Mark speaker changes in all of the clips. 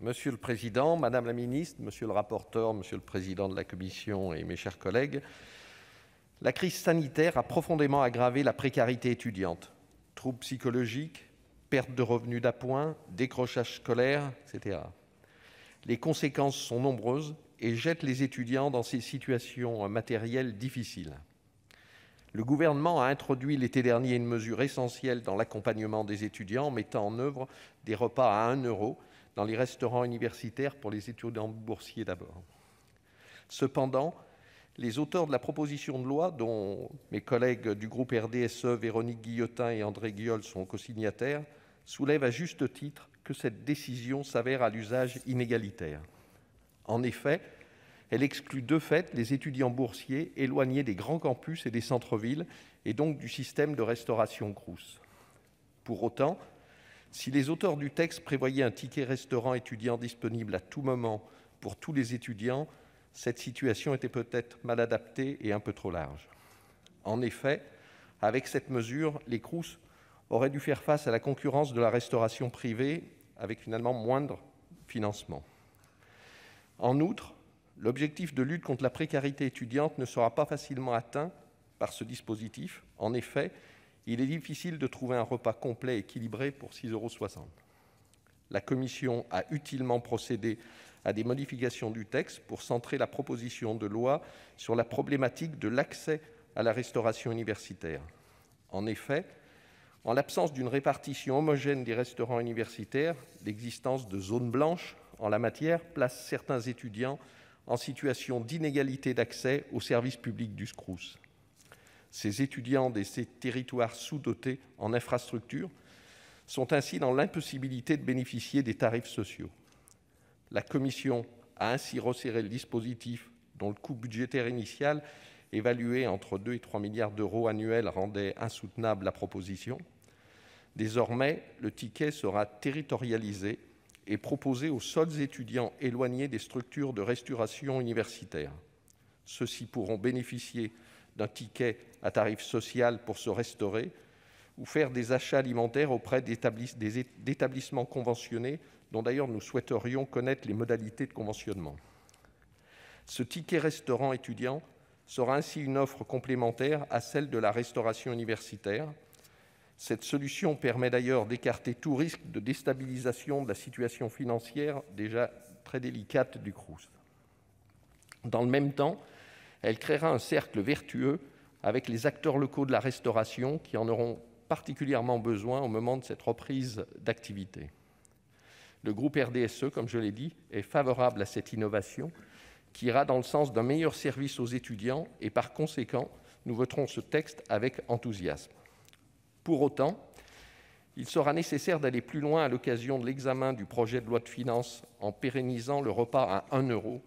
Speaker 1: Monsieur le Président, Madame la Ministre, Monsieur le rapporteur, Monsieur le Président de la Commission et mes chers collègues, la crise sanitaire a profondément aggravé la précarité étudiante. Troubles psychologiques, perte de revenus d'appoint, décrochage scolaire, etc. Les conséquences sont nombreuses et jettent les étudiants dans ces situations matérielles difficiles. Le gouvernement a introduit l'été dernier une mesure essentielle dans l'accompagnement des étudiants en mettant en œuvre des repas à 1 € dans les restaurants universitaires pour les étudiants boursiers d'abord. Cependant, les auteurs de la proposition de loi, dont mes collègues du groupe RDSE, Véronique Guillotin et André Guiol sont co-signataires, soulèvent à juste titre que cette décision s'avère à l'usage inégalitaire. En effet, elle exclut de fait les étudiants boursiers éloignés des grands campus et des centres-villes et donc du système de restauration Crous. Pour autant, si les auteurs du texte prévoyaient un ticket restaurant étudiant disponible à tout moment pour tous les étudiants, cette situation était peut-être mal adaptée et un peu trop large. En effet, avec cette mesure, les Crous auraient dû faire face à la concurrence de la restauration privée avec finalement moindre financement. En outre, l'objectif de lutte contre la précarité étudiante ne sera pas facilement atteint par ce dispositif. En effet, il est difficile de trouver un repas complet et équilibré pour 6,60 €. La Commission a utilement procédé à des modifications du texte pour centrer la proposition de loi sur la problématique de l'accès à la restauration universitaire. En effet, en l'absence d'une répartition homogène des restaurants universitaires, l'existence de zones blanches en la matière place certains étudiants en situation d'inégalité d'accès aux services publics du Crous. Ces étudiants de ces territoires sous-dotés en infrastructures sont ainsi dans l'impossibilité de bénéficier des tarifs sociaux. La Commission a ainsi resserré le dispositif dont le coût budgétaire initial, évalué entre 2 et 3 milliards d'euros annuels, rendait insoutenable la proposition. Désormais, le ticket sera territorialisé et proposé aux seuls étudiants éloignés des structures de restauration universitaire. Ceux-ci pourront bénéficier d'un ticket à tarif social pour se restaurer ou faire des achats alimentaires auprès d'établissements conventionnés, dont d'ailleurs nous souhaiterions connaître les modalités de conventionnement. Ce ticket restaurant étudiant sera ainsi une offre complémentaire à celle de la restauration universitaire. Cette solution permet d'ailleurs d'écarter tout risque de déstabilisation de la situation financière déjà très délicate du Crous. Dans le même temps, elle créera un cercle vertueux avec les acteurs locaux de la restauration qui en auront particulièrement besoin au moment de cette reprise d'activité. Le groupe RDSE, comme je l'ai dit, est favorable à cette innovation qui ira dans le sens d'un meilleur service aux étudiants et par conséquent, nous voterons ce texte avec enthousiasme. Pour autant, il sera nécessaire d'aller plus loin à l'occasion de l'examen du projet de loi de finances en pérennisant le repas à 1 €,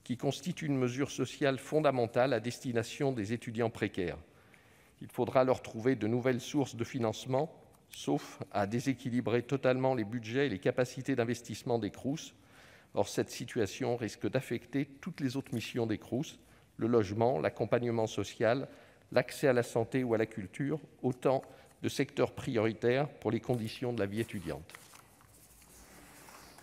Speaker 1: qui constitue une mesure sociale fondamentale à destination des étudiants précaires. Il faudra leur trouver de nouvelles sources de financement, sauf à déséquilibrer totalement les budgets et les capacités d'investissement des Crous. Or, cette situation risque d'affecter toutes les autres missions des Crous, le logement, l'accompagnement social, l'accès à la santé ou à la culture, autant de secteurs prioritaires pour les conditions de la vie étudiante.